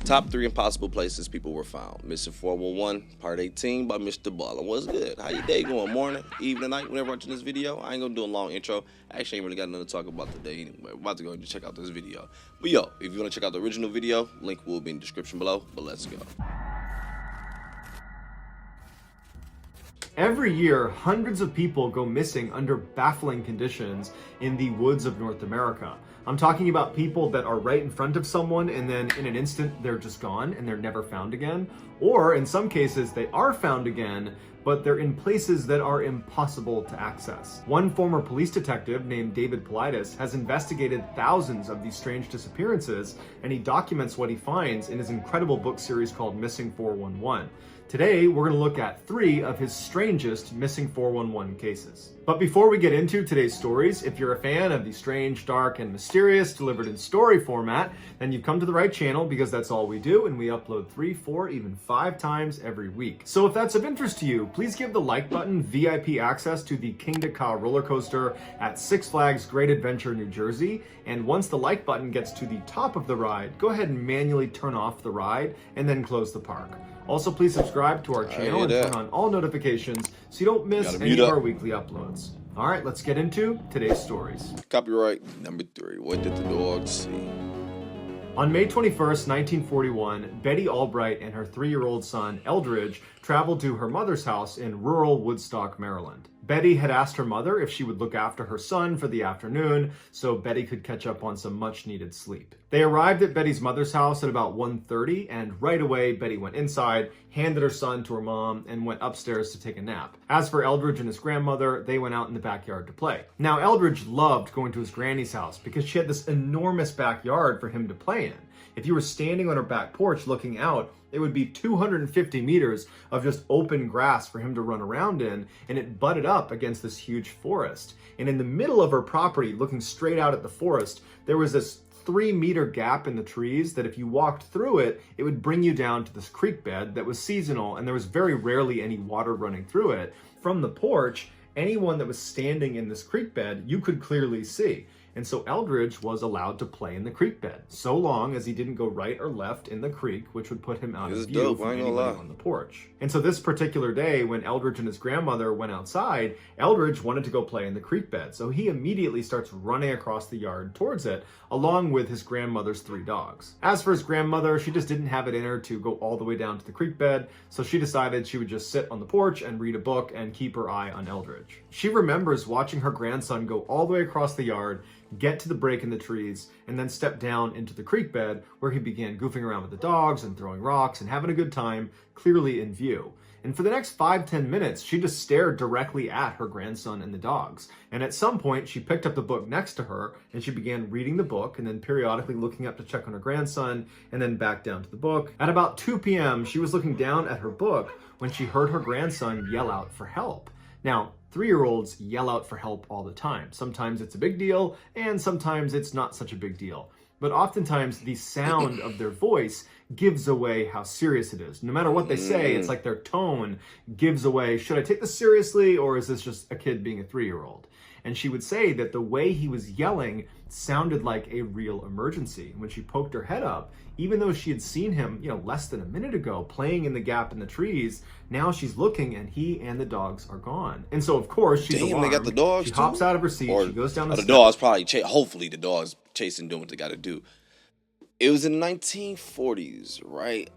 Top 3 impossible places people were found. Missing 411, part 18 by Mrballen. What's good? How your day going? Morning, evening, night, whenever watching this video. I ain't gonna do a long intro. I actually ain't really got nothing to talk about today anyway. We're about to go and check out this video. But yo, if you wanna check out the original video, link will be in the description below. But let's go. Every year, hundreds of people go missing under baffling conditions in the woods of North America. I'm talking about people that are right in front of someone and then in an instant they're just gone and they're never found again. Or in some cases they are found again, but they're in places that are impossible to access. One former police detective named David Politis has investigated thousands of these strange disappearances, and he documents what he finds in his incredible book series called Missing 411. Today, we're going to look at 3 of his strangest missing 411 cases. But before we get into today's stories, if you're a fan of the strange, dark, and mysterious delivered in story format, then you've come to the right channel because that's all we do, and we upload 3, 4, even 5 times every week. So if that's of interest to you, please give the like button VIP access to the King to Ka roller coaster at Six Flags Great Adventure, New Jersey. And once the like button gets to the top of the ride, go ahead and manually turn off the ride and then close the park. Also, please subscribe to our channel and turn on all notifications so you don't miss any of our weekly uploads. All right, let's get into today's stories. Copyright number 3. What did the dogs see? On May 21st, 1941, Betty Albright and her 3-year-old son, Eldridge, traveled to her mother's house in rural Woodstock, Maryland. Betty had asked her mother if she would look after her son for the afternoon so Betty could catch up on some much-needed sleep. They arrived at Betty's mother's house at about 1:30, and right away Betty went inside, handed her son to her mom, and went upstairs to take a nap. As for Eldridge and his grandmother, they went out in the backyard to play. Now, Eldridge loved going to his granny's house because she had this enormous backyard for him to play in. If you were standing on her back porch looking out, it would be 250 meters of just open grass for him to run around in, and it butted up against this huge forest. And in the middle of her property, looking straight out at the forest, there was this 3-meter gap in the trees that if you walked through it, it would bring you down to this creek bed that was seasonal, and there was very rarely any water running through it. From the porch, anyone that was standing in this creek bed, you could clearly see. And so Eldridge was allowed to play in the creek bed, so long as he didn't go right or left in the creek, which would put him out of view from anybody on the porch. And so this particular day, when Eldridge and his grandmother went outside, Eldridge wanted to go play in the creek bed. So he immediately starts running across the yard towards it, along with his grandmother's 3 dogs. As for his grandmother, she just didn't have it in her to go all the way down to the creek bed, so she decided she would just sit on the porch and read a book and keep her eye on Eldridge. She remembers watching her grandson go all the way across the yard, get to the break in the trees, and then step down into the creek bed where he began goofing around with the dogs and throwing rocks and having a good time, clearly in view. And for the next 5-10 minutes, she just stared directly at her grandson and the dogs. And at some point, she picked up the book next to her and she began reading the book and then periodically looking up to check on her grandson and then back down to the book. At about 2 p.m., she was looking down at her book when she heard her grandson yell out for help. Now, 3-year-olds yell out for help all the time. Sometimes it's a big deal, and sometimes it's not such a big deal. But oftentimes, the sound of their voice gives away how serious it is. No matter what they say, it's like their tone gives away, should I take this seriously, or is this just a kid being a 3-year-old? And she would say that the way he was yelling sounded like a real emergency. When she poked her head up, even though she had seen him, less than a minute ago playing in the gap in the trees, now she's looking and he and the dogs are gone. And so, of course, she's alarmed. They got the dogs She too? hops out of her seat, she goes down the steps. Dogs probably, hopefully the dogs chasing, doing what they got to do. It was in the 1940s, right?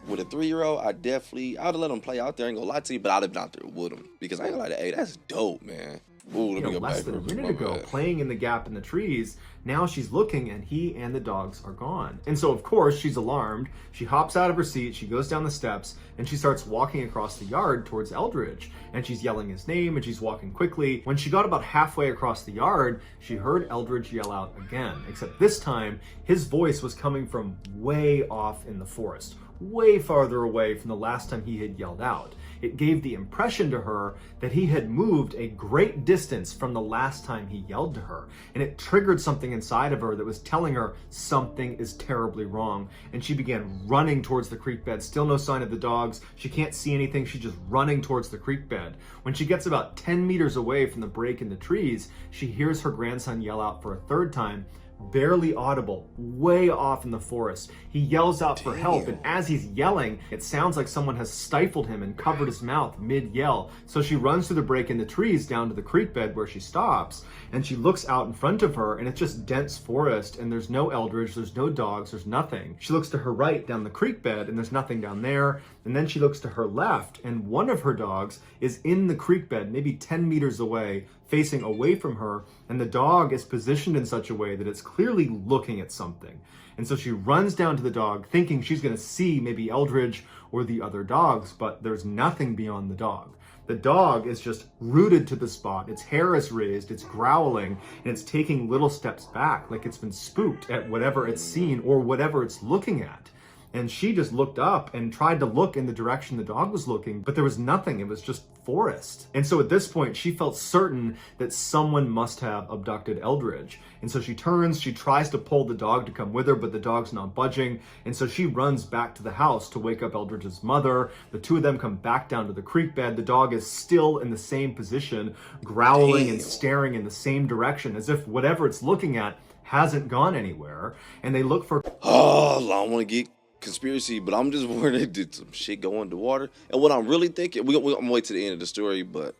With a 3-year-old, I'd have let him play out there, ain't gonna lie to you, but I'd have been out there with him. Because I ain't gonna lie to you, hey, that's dope, man. Ooh, let me go less back than a real quick, minute my ago, bad. playing in the gap in the trees. Now she's looking and he and the dogs are gone. And so, of course, she's alarmed. She hops out of her seat, she goes down the steps, and she starts walking across the yard towards Eldridge. And she's yelling his name, and she's walking quickly. When she got about halfway across the yard, she heard Eldridge yell out again. Except this time, his voice was coming from way off in the forest, way farther away from the last time he had yelled out. It gave the impression to her that he had moved a great distance from the last time he yelled to her. And it triggered something inside of her that was telling her something is terribly wrong. And she began running towards the creek bed. Still no sign of the dogs. She can't see anything. She's just running towards the creek bed. When she gets about 10 meters away from the break in the trees, she hears her grandson yell out for a 3rd time, barely audible, way off in the forest. He yells out for help, and as he's yelling, it sounds like someone has stifled him and covered his mouth mid-yell. So she runs through the break in the trees down to the creek bed where she stops, and she looks out in front of her, and it's just dense forest, and there's no Eldridge, there's no dogs, there's nothing. She looks to her right down the creek bed, and there's nothing down there, and then she looks to her left, and one of her dogs is in the creek bed, maybe 10 meters away, facing away from her, and the dog is positioned in such a way that it's clearly looking at something. And so she runs down to the dog, thinking she's going to see maybe Eldridge or the other dogs, but there's nothing beyond the dog. The dog is just rooted to the spot. Its hair is raised, it's growling, and it's taking little steps back, like it's been spooked at whatever it's seen or whatever it's looking at. And she just looked up and tried to look in the direction the dog was looking, but there was nothing. It was just forest. And so at this point, she felt certain that someone must have abducted Eldridge. And so she turns, she tries to pull the dog to come with her, but the dog's not budging. And so she runs back to the house to wake up Eldridge's mother. The two of them come back down to the creek bed. The dog is still in the same position, growling and staring in the same direction, as if whatever it's looking at hasn't gone anywhere. And they look for... Oh, I don't want to get conspiracy, but I'm just worried did some shit go underwater. And what I'm really thinking, I'm gonna wait to the end of the story, but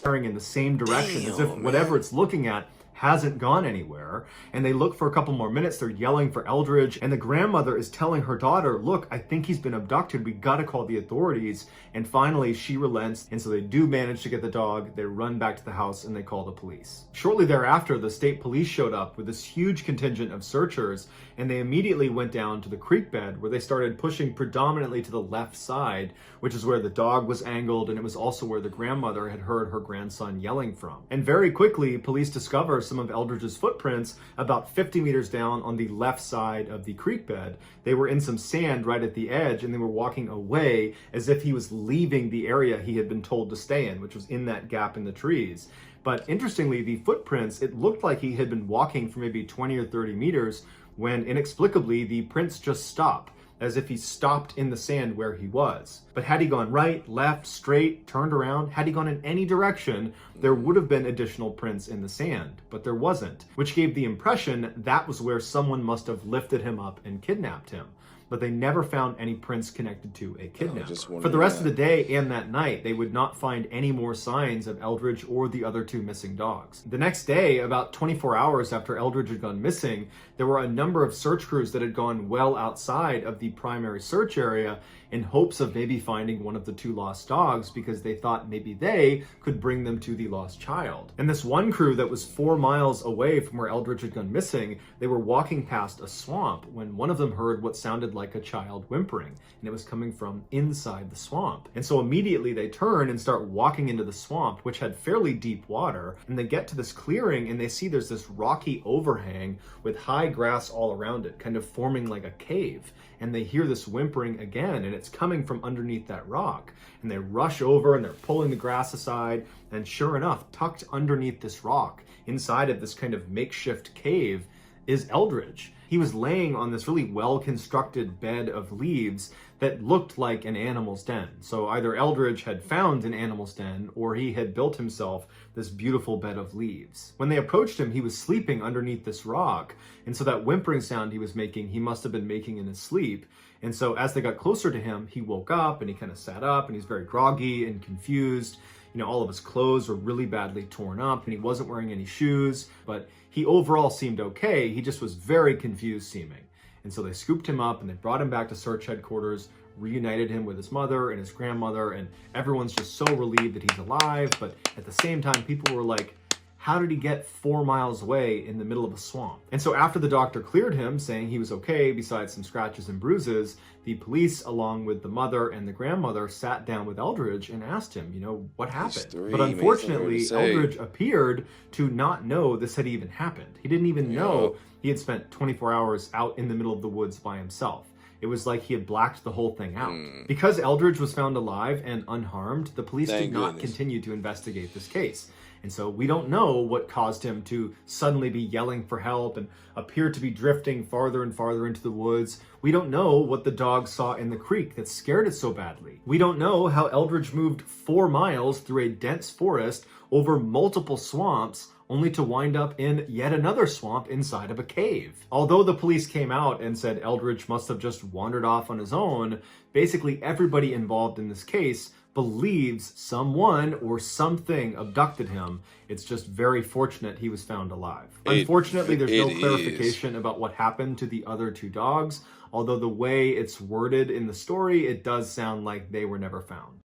in the same direction, as if whatever it's looking at hasn't gone anywhere. And they look for a couple more minutes. They're yelling for Eldridge, and the grandmother is telling her daughter, look, I think he's been abducted. We gotta call the authorities. And finally she relents, and so they do manage to get the dog. They run back to the house and they call the police. Shortly thereafter, the state police showed up with this huge contingent of searchers, and they immediately went down to the creek bed, where they started pushing predominantly to the left side, which is where the dog was angled, and it was also where the grandmother had heard her grandson yelling from. And very quickly, police discover some of Eldridge's footprints about 50 meters down on the left side of the creek bed. They were in some sand right at the edge, and they were walking away as if he was leaving the area he had been told to stay in, which was in that gap in the trees. But interestingly, the footprints, it looked like he had been walking for maybe 20 or 30 meters when inexplicably the prints just stop, as if he stopped in the sand where he was. But had he gone right, left, straight, turned around, had he gone in any direction, there would have been additional prints in the sand, but there wasn't, which gave the impression that was where someone must have lifted him up and kidnapped him. But they never found any prints connected to a kidnapper. For the rest of the day and that night, they would not find any more signs of Eldridge or the other two missing dogs. The next day, about 24 hours after Eldridge had gone missing, there were a number of search crews that had gone well outside of the primary search area in hopes of maybe finding one of the two lost dogs, because they thought maybe they could bring them to the lost child. And this one crew that was 4 miles away from where Eldridge had gone missing, they were walking past a swamp when one of them heard what sounded like a child whimpering, and it was coming from inside the swamp. And so immediately they turn and start walking into the swamp, which had fairly deep water, and they get to this clearing and they see there's this rocky overhang with high grass all around it, kind of forming like a cave. And they hear this whimpering again, and it's coming from underneath that rock. And they rush over and they're pulling the grass aside, and sure enough, tucked underneath this rock, inside of this kind of makeshift cave, is Eldridge. He was laying on this really well-constructed bed of leaves that looked like an animal's den. So either Eldridge had found an animal's den, or he had built himself this beautiful bed of leaves. When they approached him, he was sleeping underneath this rock, and so that whimpering sound he was making, he must have been making in his sleep. And so as they got closer to him, he woke up and he kind of sat up, and he's very groggy and confused. You know, all of his clothes were really badly torn up, and he wasn't wearing any shoes, but he overall seemed okay. He just was very confused seeming. And so they scooped him up and they brought him back to search headquarters, reunited him with his mother and his grandmother, and everyone's just so relieved that he's alive. But at the same time, people were like, how did he get 4 miles away in the middle of a swamp? And so after the doctor cleared him, saying he was okay, besides some scratches and bruises, the police, along with the mother and the grandmother, sat down with Eldridge and asked him, you know, what happened? But unfortunately, Eldridge appeared to not know this had even happened. He didn't even know he had spent 24 hours out in the middle of the woods by himself. It was like he had blacked the whole thing out. Because Eldridge was found alive and unharmed, the police did not continue to investigate this case. And so we don't know what caused him to suddenly be yelling for help and appear to be drifting farther and farther into the woods. We don't know what the dog saw in the creek that scared it so badly. We don't know how Eldridge moved 4 miles through a dense forest over multiple swamps only to wind up in yet another swamp inside of a cave. Although the police came out and said Eldridge must have just wandered off on his own, basically everybody involved in this case believes someone or something abducted him. It's just very fortunate he was found alive. Unfortunately, there's no clarification about what happened to the other two dogs, although the way it's worded in the story, it does sound like they were never found.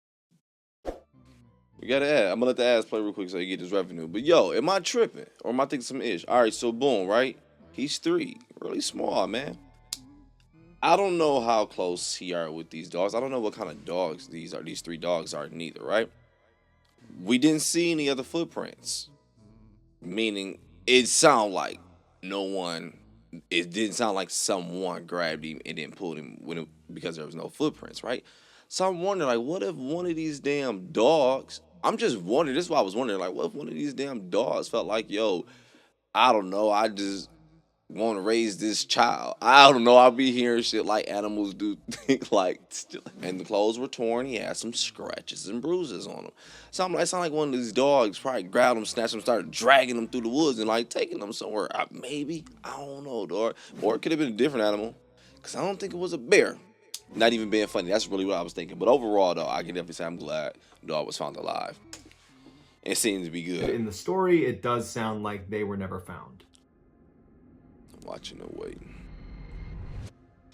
We gotta add. I'm gonna let the ads play real quick so you get this revenue. But yo, am I tripping? Or am I thinking some ish? Alright, so boom, right? He's 3. Really small, man. I don't know how close he are with these dogs. I don't know what kind of dogs these 3 dogs are neither, right? We didn't see any other footprints. Meaning it sounded like it didn't sound like someone grabbed him and then pulled him because there was no footprints, right? So I'm wondering, like, what if one of these damn dogs, I'm just wondering, this is why I was wondering, like, what if one of these damn dogs felt like, yo, I don't know, I just want to raise this child. I don't know, I'll be hearing shit like animals do, like, and the clothes were torn, he had some scratches and bruises on him. So I'm like, it sounded like one of these dogs probably grabbed him, snatched him, started dragging him through the woods and, like, taking them somewhere. Maybe, I don't know, dog. Or it could have been a different animal, because I don't think it was a bear. Not even being funny. That's really what I was thinking. But overall, though, I can definitely say I'm glad the dog was found alive. It seems to be good. In the story, it does sound like they were never found. I'm watching and waiting.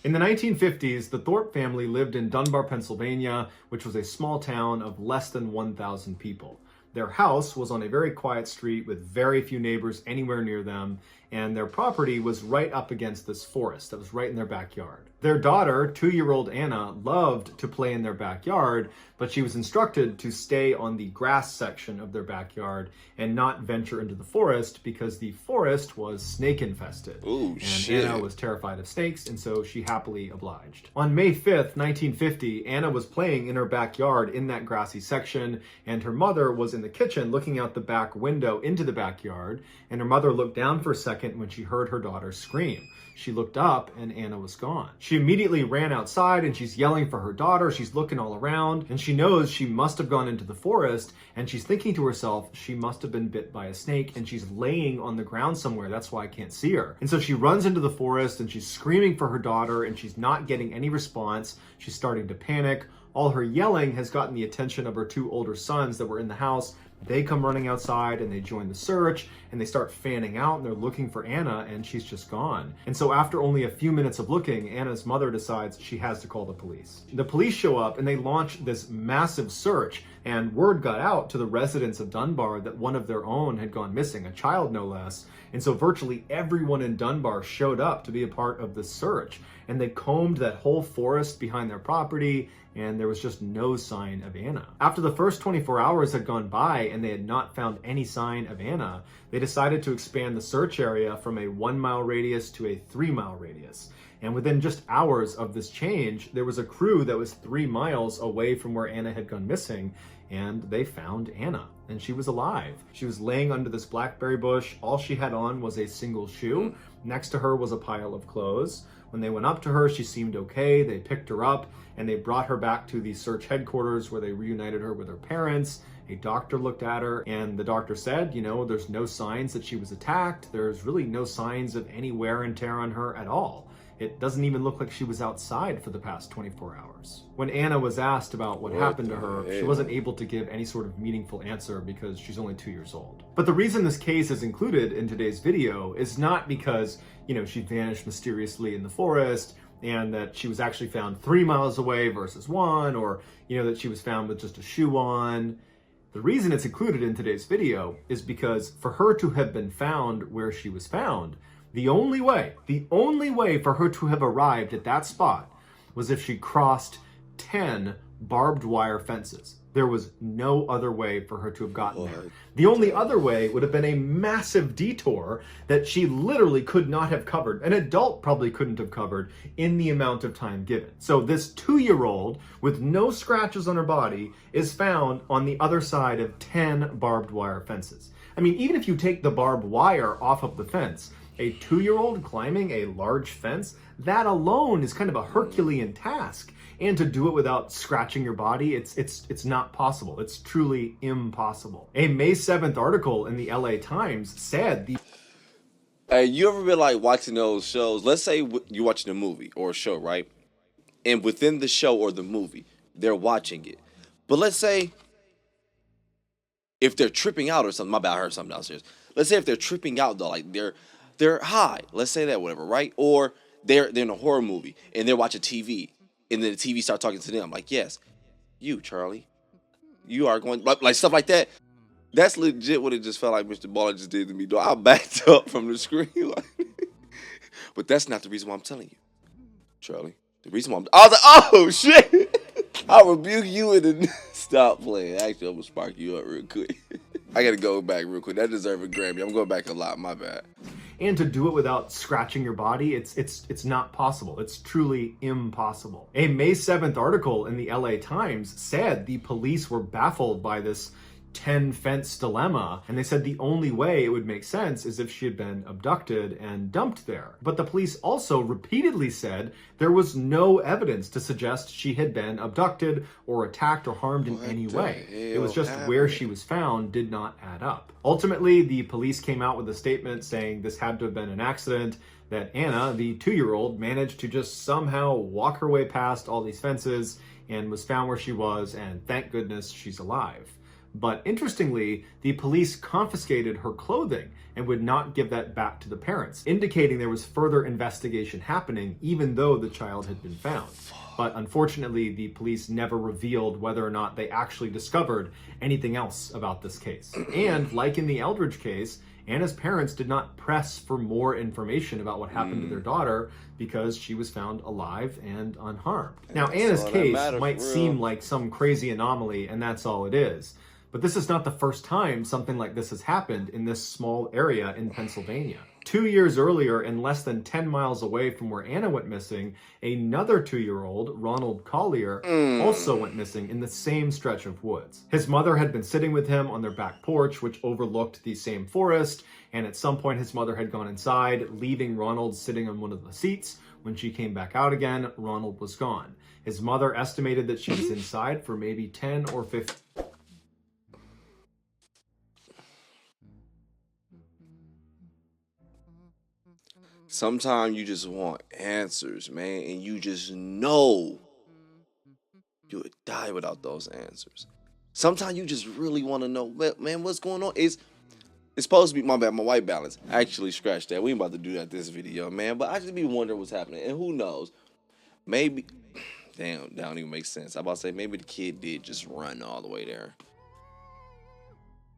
In the 1950s, the Thorpe family lived in Dunbar, Pennsylvania, which was a small town of less than 1,000 people. Their house was on a very quiet street with very few neighbors anywhere near them, and their property was right up against this forest that was right in their backyard. Their daughter, 2-year-old Anna, loved to play in their backyard, but she was instructed to stay on the grass section of their backyard and not venture into the forest because the forest was snake infested. Ooh, and shit. Anna was terrified of snakes, and so she happily obliged. On May 5th, 1950, Anna was playing in her backyard in that grassy section, and her mother was in the kitchen looking out the back window into the backyard, and her mother looked down for a second when she heard her daughter scream. She looked up and Anna was gone. She immediately ran outside and she's yelling for her daughter. She's looking all around and she knows she must have gone into the forest, and she's thinking to herself, she must have been bit by a snake and she's laying on the ground somewhere. That's why I can't see her. And so she runs into the forest and she's screaming for her daughter and she's not getting any response. She's starting to panic. All her yelling has gotten the attention of her 2 older sons that were in the house. They come running outside and they join the search and they start fanning out and they're looking for Anna, and she's just gone. And so after only a few minutes of looking, Anna's mother decides she has to call the police. The police show up and they launch this massive search, and word got out to the residents of Dunbar that one of their own had gone missing, a child no less. And so virtually everyone in Dunbar showed up to be a part of the search, and they combed that whole forest behind their property, and there was just no sign of Anna. After the first 24 hours had gone by and they had not found any sign of Anna, they decided to expand the search area from a 1-mile radius to a 3-mile radius. And within just hours of this change, there was a crew that was 3 miles away from where Anna had gone missing, and they found Anna, and she was alive. She was laying under this blackberry bush. All she had on was a single shoe. Next to her was a pile of clothes. When they went up to her, she seemed okay. They picked her up and they brought her back to the search headquarters where they reunited her with her parents. A doctor looked at her and the doctor said, you know, there's no signs that she was attacked. There's really no signs of any wear and tear on her at all. It doesn't even look like she was outside for the past 24 hours. When Anna was asked about what happened to her, she wasn't able to give any sort of meaningful answer because she's only 2 years old. But the reason this case is included in today's video is not because, you know, she vanished mysteriously in the forest and that she was actually found 3 miles away versus 1, or, you know, that she was found with just a shoe on. The reason it's included in today's video is because for her to have been found where she was found, the only way for her to have arrived at that spot was if she crossed 10 barbed wire fences. There was no other way for her to have gotten there. The only other way would have been a massive detour that she literally could not have covered. An adult probably couldn't have covered in the amount of time given. So this 2-year-old with no scratches on her body is found on the other side of 10 barbed wire fences. I mean, even if you take the barbed wire off of the fence, a 2-year-old climbing a large fence, That alone is kind of a Herculean task. And to do it without scratching your body, it's not possible. It's truly impossible. A May 7th article in the LA Times said the Hey, you ever been like watching those shows? Let's say you're watching a movie or a show, right? And within the show or the movie, they're watching it. But let's say if they're tripping out or something, my bad, I heard something downstairs. Let's say if they're tripping out though, like they're high. Let's say that, whatever, right? Or they're in a horror movie and they're watching TV, and then the TV start talking to them, like, yes, you, Charlie, you are going like stuff like that. That's legit what it just felt like Mr. Baller just did to me, though. I backed up from the screen. But that's not the reason why I'm telling you, Charlie. The reason why I was like, oh, shit. I'll rebuke you and then stop playing. Actually, I'm going to spark you up real quick. I got to go back real quick. That deserves a Grammy. I'm going back a lot. My bad. And to do it without scratching your body, it's not possible. It's truly impossible. A May 7th article in the LA Times said the police were baffled by this 10-fence dilemma, and they said the only way it would make sense is if she had been abducted and dumped there. But the police also repeatedly said there was no evidence to suggest she had been abducted or attacked or harmed in any way. It was just where she was found did not add up. Ultimately, the police came out with a statement saying this had to have been an accident, that Anna, the 2-year-old, managed to just somehow walk her way past all these fences and was found where she was, and thank goodness she's alive. But interestingly, the police confiscated her clothing and would not give that back to the parents, indicating there was further investigation happening even though the child had been found. But unfortunately, the police never revealed whether or not they actually discovered anything else about this case. And like in the Eldridge case, Anna's parents did not press for more information about what happened to their daughter because she was found alive and unharmed. Now, Anna's case might seem like some crazy anomaly, and that's all it is. But this is not the first time something like this has happened in this small area in Pennsylvania. 2 years earlier, and less than 10 miles away from where Anna went missing, another 2-year-old, Ronald Collier, also went missing in the same stretch of woods. His mother had been sitting with him on their back porch, which overlooked the same forest, and at some point his mother had gone inside, leaving Ronald sitting on one of the seats. When she came back out again, Ronald was gone. His mother estimated that she was inside for maybe 10 or 15... Sometimes you just want answers, man, and you just know you would die without those answers. Sometimes you just really want to know, man, what's going on? It's supposed to be, my bad, my white balance. I actually scratched that. We ain't about to do that this video, man, but I just be wondering what's happening, and who knows? Maybe, damn, that don't even make sense. I'm about to say maybe the kid did just run all the way there.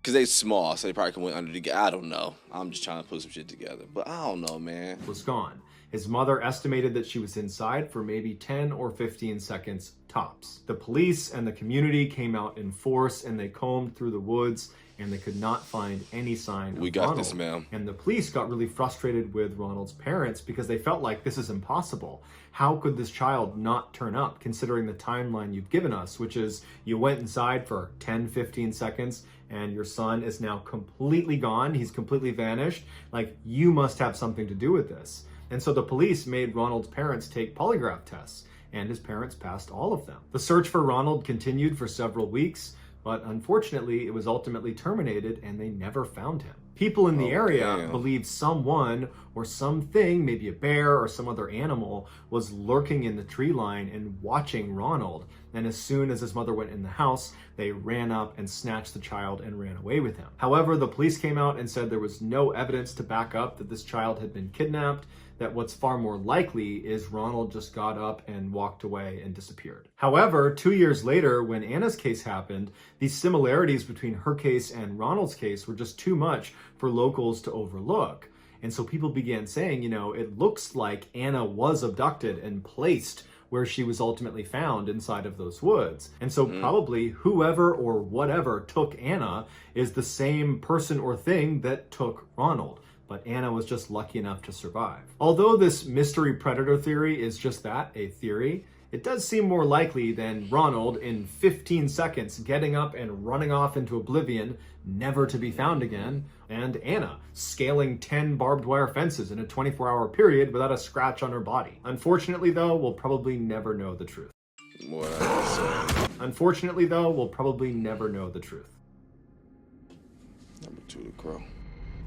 Because they small, so they probably can went under the gate. I don't know. I'm just trying to put some shit together. But I don't know, man. Was gone. His mother estimated that she was inside for maybe 10 or 15 seconds tops. The police and the community came out in force, and they combed through the woods, and they could not find any sign of Ronald. We got this, ma'am. And the police got really frustrated with Ronald's parents because they felt like this is impossible. How could this child not turn up, considering the timeline you've given us, which is you went inside for 10, 15 seconds, and your son is now completely gone. He's completely vanished. Like, you must have something to do with this. And so the police made Ronald's parents take polygraph tests, and his parents passed all of them. The search for Ronald continued for several weeks, but unfortunately it was ultimately terminated and they never found him. People in the area believed someone or something, maybe a bear or some other animal, was lurking in the tree line and watching Ronald. And as soon as his mother went in the house, they ran up and snatched the child and ran away with him. However, the police came out and said there was no evidence to back up that this child had been kidnapped, that what's far more likely is Ronald just got up and walked away and disappeared. However, 2 years later, when Anna's case happened, the similarities between her case and Ronald's case were just too much for locals to overlook. And so people began saying, you know, it looks like Anna was abducted and placed where she was ultimately found inside of those woods. And so probably whoever or whatever took Anna is the same person or thing that took Ronald. But Anna was just lucky enough to survive. Although this mystery predator theory is just that, a theory, it does seem more likely than Ronald in 15 seconds getting up and running off into oblivion, never to be found again, and Anna scaling 10 barbed wire fences in a 24-hour period without a scratch on her body. Unfortunately, though, we'll probably never know the truth. Unfortunately, though, we'll probably never know the truth. Number 2, the crow.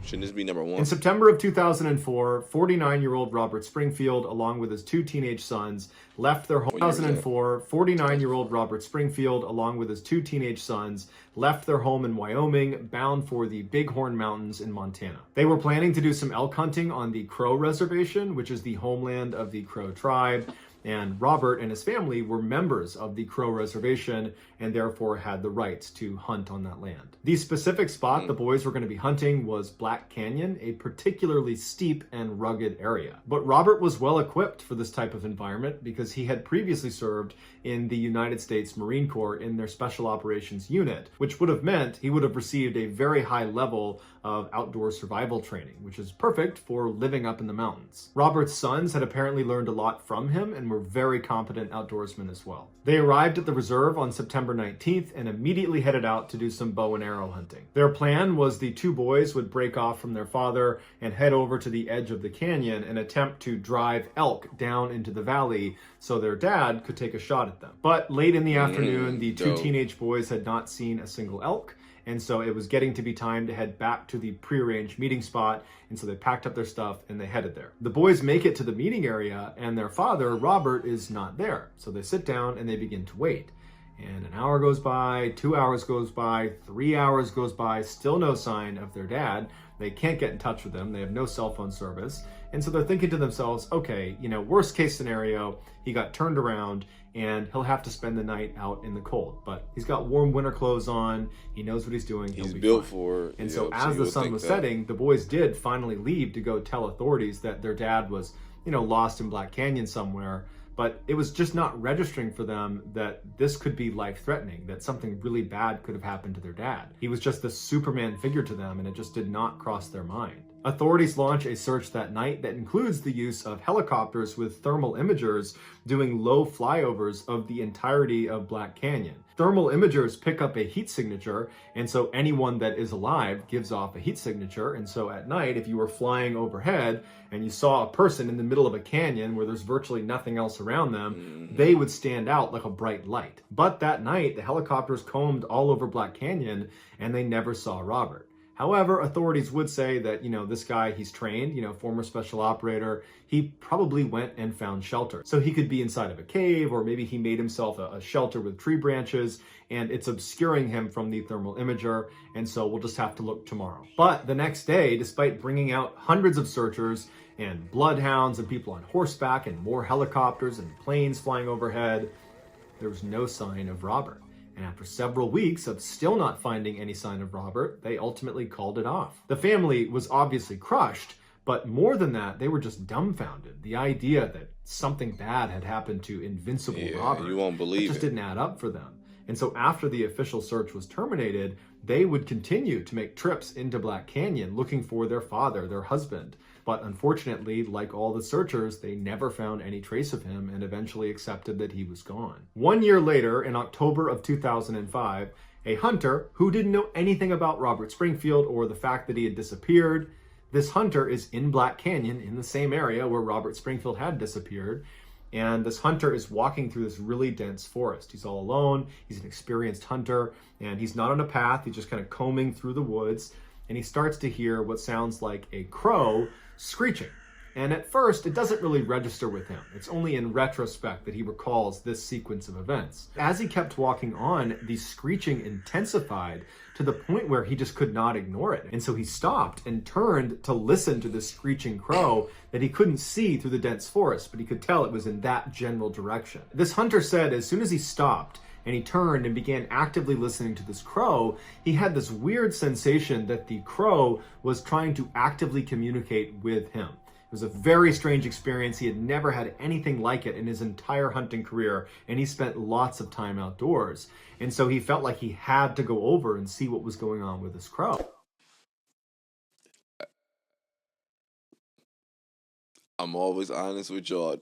Shouldn't this be number 1? In September of 2004, 49-year-old Robert Springfield, along with his 2 teenage sons, left their home. 2004, 49-year-old Robert Springfield, along with his 2 teenage sons, left their home in Wyoming, bound for the Bighorn Mountains in Montana. They were planning to do some elk hunting on the Crow Reservation, which is the homeland of the Crow tribe. And Robert and his family were members of the Crow Reservation and therefore had the rights to hunt on that land. The specific spot the boys were going to be hunting was Black Canyon, a particularly steep and rugged area. But Robert was well equipped for this type of environment because he had previously served in the United States Marine Corps in their Special Operations Unit, which would have meant he would have received a very high level of outdoor survival training, which is perfect for living up in the mountains. Robert's sons had apparently learned a lot from him and were very competent outdoorsmen as well. They arrived at the reserve on September 19th and immediately headed out to do some bow and arrow hunting. Their plan was the 2 boys would break off from their father and head over to the edge of the canyon and attempt to drive elk down into the valley so their dad could take a shot at them. But late in the afternoon, the 2 teenage boys had not seen a single elk, and so it was getting to be time to head back to the prearranged meeting spot, and so they packed up their stuff and they headed there. The boys make it to the meeting area, and their father, Robert, is not there. So they sit down and they begin to wait. And an hour goes by, 2 hours goes by, 3 hours goes by, still no sign of their dad. They can't get in touch with him. They have no cell phone service. And so they're thinking to themselves, okay, worst case scenario, he got turned around and he'll have to spend the night out in the cold. But he's got warm winter clothes on. He knows what he's doing. He's built for it. And so as the sun was setting, the boys did finally leave to go tell authorities that their dad was, lost in Black Canyon somewhere. But it was just not registering for them that this could be life-threatening, that something really bad could have happened to their dad. He was just this Superman figure to them, and it just did not cross their mind. Authorities launch a search that night that includes the use of helicopters with thermal imagers doing low flyovers of the entirety of Black Canyon. Thermal imagers pick up a heat signature, and so anyone that is alive gives off a heat signature. And so at night, if you were flying overhead and you saw a person in the middle of a canyon where there's virtually nothing else around them, they would stand out like a bright light. But that night, the helicopters combed all over Black Canyon and they never saw Robert. However, authorities would say that, this guy, he's trained, former special operator, he probably went and found shelter. So he could be inside of a cave, or maybe he made himself a shelter with tree branches, and it's obscuring him from the thermal imager, and so we'll just have to look tomorrow. But the next day, despite bringing out hundreds of searchers and bloodhounds and people on horseback and more helicopters and planes flying overhead, there was no sign of Robert. And after several weeks of still not finding any sign of Robert, they ultimately called it off. The family was obviously crushed, but more than that, they were just dumbfounded. The idea that something bad had happened to invincible Robert, you won't believe it just didn't add up for them. And so after the official search was terminated, they would continue to make trips into Black Canyon looking for their father, their husband. But unfortunately, like all the searchers, they never found any trace of him and eventually accepted that he was gone. 1 year later, in October of 2005, a hunter who didn't know anything about Robert Springfield or the fact that he had disappeared, this hunter is in Black Canyon in the same area where Robert Springfield had disappeared. And this hunter is walking through this really dense forest. He's all alone. He's an experienced hunter, and he's not on a path. He's just kind of combing through the woods, and he starts to hear what sounds like a crow screeching. And at first, it doesn't really register with him. It's only in retrospect that he recalls this sequence of events. As he kept walking on, the screeching intensified to the point where he just could not ignore it. And so he stopped and turned to listen to this screeching crow that he couldn't see through the dense forest, but he could tell it was in that general direction. This hunter said as soon as he stopped and he turned and began actively listening to this crow, he had this weird sensation that the crow was trying to actively communicate with him. It was a very strange experience. He had never had anything like it in his entire hunting career, and he spent lots of time outdoors. And so he felt like he had to go over and see what was going on with this crow. I'm always honest with y'all.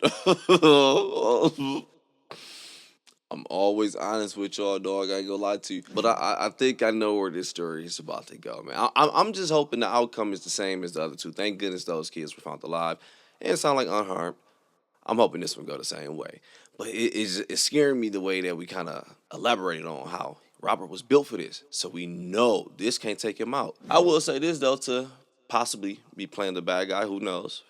I'm always honest with y'all, dog. I ain't gonna lie to you. But I think I know where this story is about to go, man. I'm just hoping the outcome is the same as the other two. Thank goodness those kids were found alive and sound like unharmed. I'm hoping this one go the same way. But it's scaring me the way that we kind of elaborated on how Robert was built for this. So we know this can't take him out. I will say this, though, to possibly be playing the bad guy. Who knows?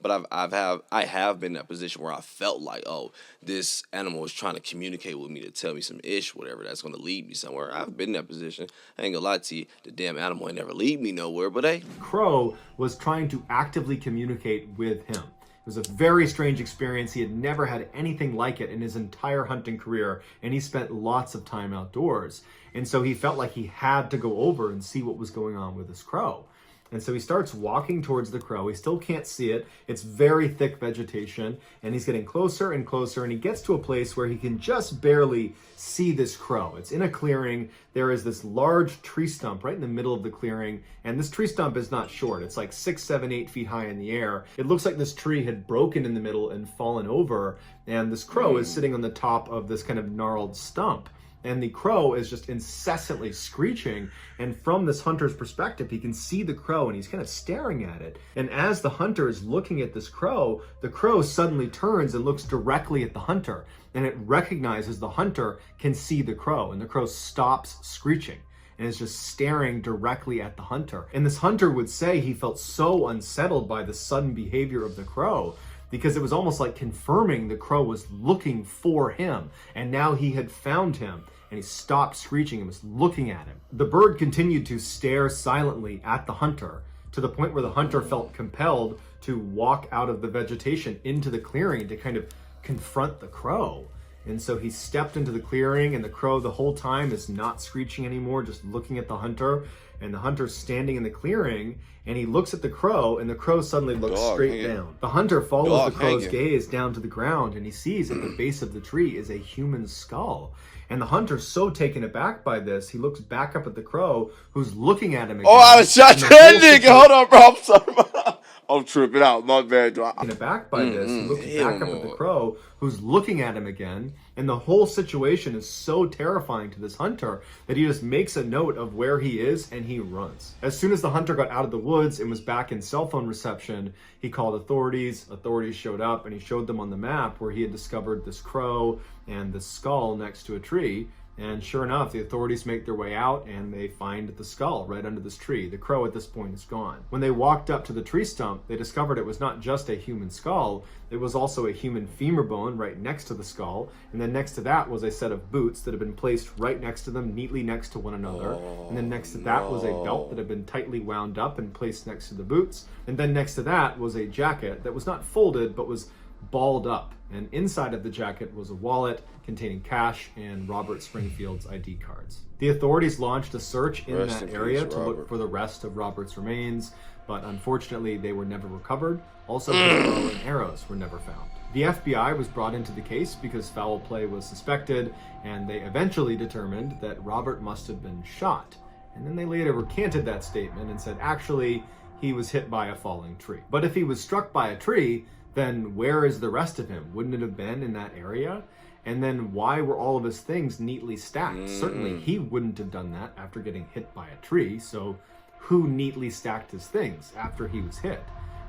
But I have been in that position where I felt like, oh, this animal is trying to communicate with me to tell me some whatever that's gonna lead me somewhere. I've been in that position. I ain't gonna lie to you, the damn animal ain't never lead me nowhere. But hey, Crow was trying to actively communicate with him. It was a very strange experience. He had never had anything like it in his entire hunting career, and he spent lots of time outdoors. And so he felt like he had to go over and see what was going on with this crow. And so he starts walking towards the crow. He still can't see it. It's very thick vegetation, and he's getting closer and closer, and he gets to a place where he can just barely see this crow. It's in a clearing. There is this large tree stump right in the middle of the clearing, and this tree stump is not short. It's like 6, 7, 8 feet high in the air. It looks like this tree had broken in the middle and fallen over, and this crow is sitting on the top of this kind of gnarled stump. And the crow is just incessantly screeching. And from this hunter's perspective, he can see the crow and he's kind of staring at it. And as the hunter is looking at this crow, the crow suddenly turns and looks directly at the hunter. And it recognizes the hunter can see the crow. And the crow stops screeching and is just staring directly at the hunter. And this hunter would say he felt so unsettled by the sudden behavior of the crow, because it was almost like confirming the crow was looking for him. And now he had found him. And he stopped screeching and was looking at him. The bird continued to stare silently at the hunter, to the point where the hunter felt compelled to walk out of the vegetation into the clearing to kind of confront the crow. And so he stepped into the clearing, and the crow the whole time is not screeching anymore, just looking at the hunter. And the hunter's standing in the clearing, and he looks at the crow, and the crow suddenly looks straight down. The hunter follows the crow's gaze down to the ground, and he sees at the base of the tree is a human skull. And the hunter's so taken aback by this, he looks back up at the crow, who's looking at him again. oh, I shot that nigga. Hold on, bro. I'm sorry. I'm tripping out. My bad. Taken aback by this, he looks back up at the crow, who's looking at him again. And the whole situation is so terrifying to this hunter that he just makes a note of where he is and he runs. As soon as the hunter got out of the woods and was back in cell phone reception, he called authorities. Authorities showed up, and he showed them on the map where he had discovered this crow and the skull next to a tree. And sure enough, the authorities make their way out and they find the skull right under this tree. The crow at this point is gone. When they walked up to the tree stump, they discovered it was not just a human skull, it was also a human femur bone right next to the skull. And then next to that was a set of boots that had been placed right next to them, neatly next to one another. And then next to that was a belt that had been tightly wound up and placed next to the boots. And then next to that was a jacket that was not folded, but was balled up. And inside of the jacket was a wallet containing cash and Robert Springfield's ID cards. The authorities launched a search in that area to look for the rest of Robert's remains, but unfortunately they were never recovered. Also, his bow and arrows were never found. The FBI was brought into the case because foul play was suspected, and they eventually determined that Robert must have been shot. And then they later recanted that statement and said, actually, he was hit by a falling tree. But if he was struck by a tree, then where is the rest of him? Wouldn't it have been in that area? And then why were all of his things neatly stacked? Certainly he wouldn't have done that after getting hit by a tree. So who neatly stacked his things after he was hit?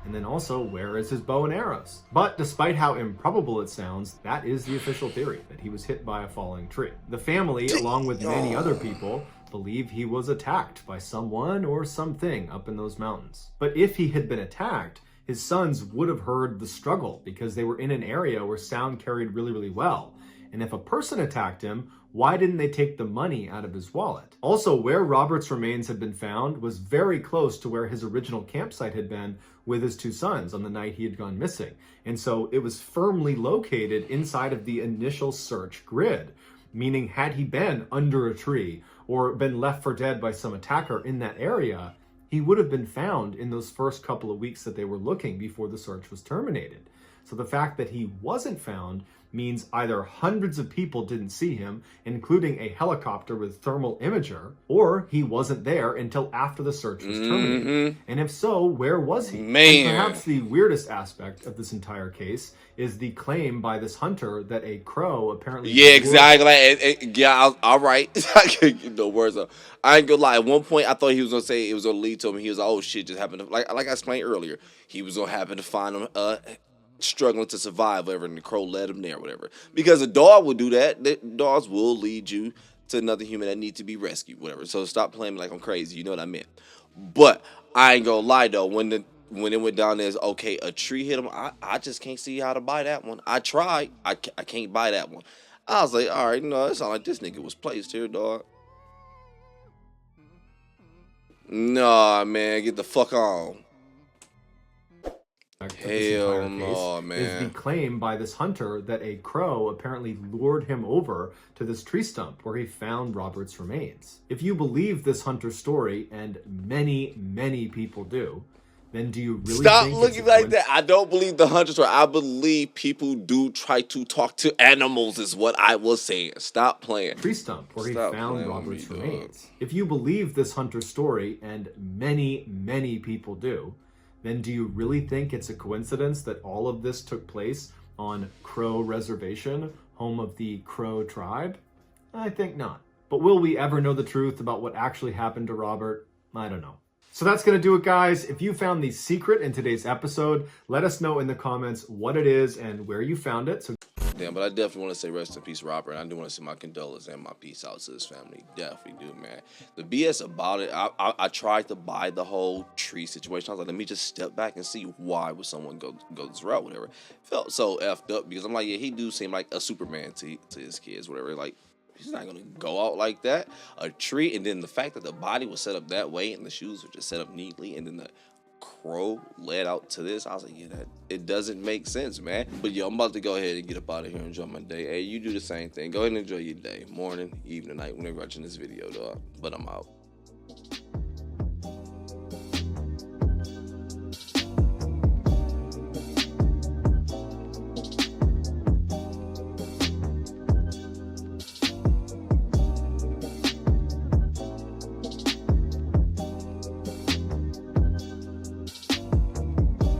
And then also, where is his bow and arrows? But despite how improbable it sounds, that is the official theory, that he was hit by a falling tree. The family, along with many other people, believe he was attacked by someone or something up in those mountains. But if he had been attacked, his sons would have heard the struggle because they were in an area where sound carried really, really well. And if a person attacked him, why didn't they take the money out of his wallet? Also, where Robert's remains had been found was very close to where his original campsite had been with his two sons on the night he had gone missing. And so it was firmly located inside of the initial search grid, meaning had he been under a tree or been left for dead by some attacker in that area, he would have been found in those first couple of weeks that they were looking before the search was terminated. So the fact that he wasn't found means either hundreds of people didn't see him, including a helicopter with thermal imager, or he wasn't there until after the search was terminated. And if so, where was he? Man. And perhaps the weirdest aspect of this entire case is the claim by this hunter that a crow apparently... Yeah, exactly. Yeah, all right. I can't get no words up. I ain't gonna lie. At one point, I thought he was gonna say it was gonna lead to him. He was like, "Oh shit, just happened to..." Like I explained earlier, he was gonna happen to find him struggling to survive, whatever, and the crow led him there, whatever. Because a dog will do that. Dogs will lead you to another human that needs to be rescued, whatever. So stop playing like I'm crazy. You know what I meant. But I ain't gonna lie though. When it went down there, okay, a tree hit him. I just can't see how to buy that one. I tried. I can't buy that one. I was like, all right, no, it sounds like this nigga was placed here, dog. Nah, man, get the fuck on. Hell no, man. Is the claim by this hunter that a crow apparently lured him over to this tree stump where he found Robert's remains. If you believe this hunter's story, and many people do, then do you really stop looking like that? I don't believe the hunter story. I believe people do try to talk to animals is what I was saying. Stop playing. Tree stump where he found Robert's remains. If you believe this hunter's story, and many people do, then do you really think it's a coincidence that all of this took place on Crow Reservation, home of the Crow tribe? I think not. But will we ever know the truth about what actually happened to Robert? I don't know. So that's going to do it, guys. If you found the secret in today's episode, let us know in the comments what it is and where you found it. So damn, but I definitely want to say rest in peace, Robert. I do want to say my condolences and my peace out to his family. Definitely do, man. The BS about it, I tried to buy the whole tree situation. I was like, let me just step back and see why would someone go this route, whatever. Felt so effed up because I'm like, yeah, he do seem like a Superman to his kids, whatever. Like, he's not gonna go out like that. A tree, and then the fact that the body was set up that way and the shoes were just set up neatly, and then the crow led out to this. I was like, yeah, that it doesn't make sense, man. But yo, I'm about to go ahead and get up out of here and enjoy my day. Hey, you do the same thing. Go ahead and enjoy your day. Morning, evening, night, whenever you're watching this video, dog. But I'm out.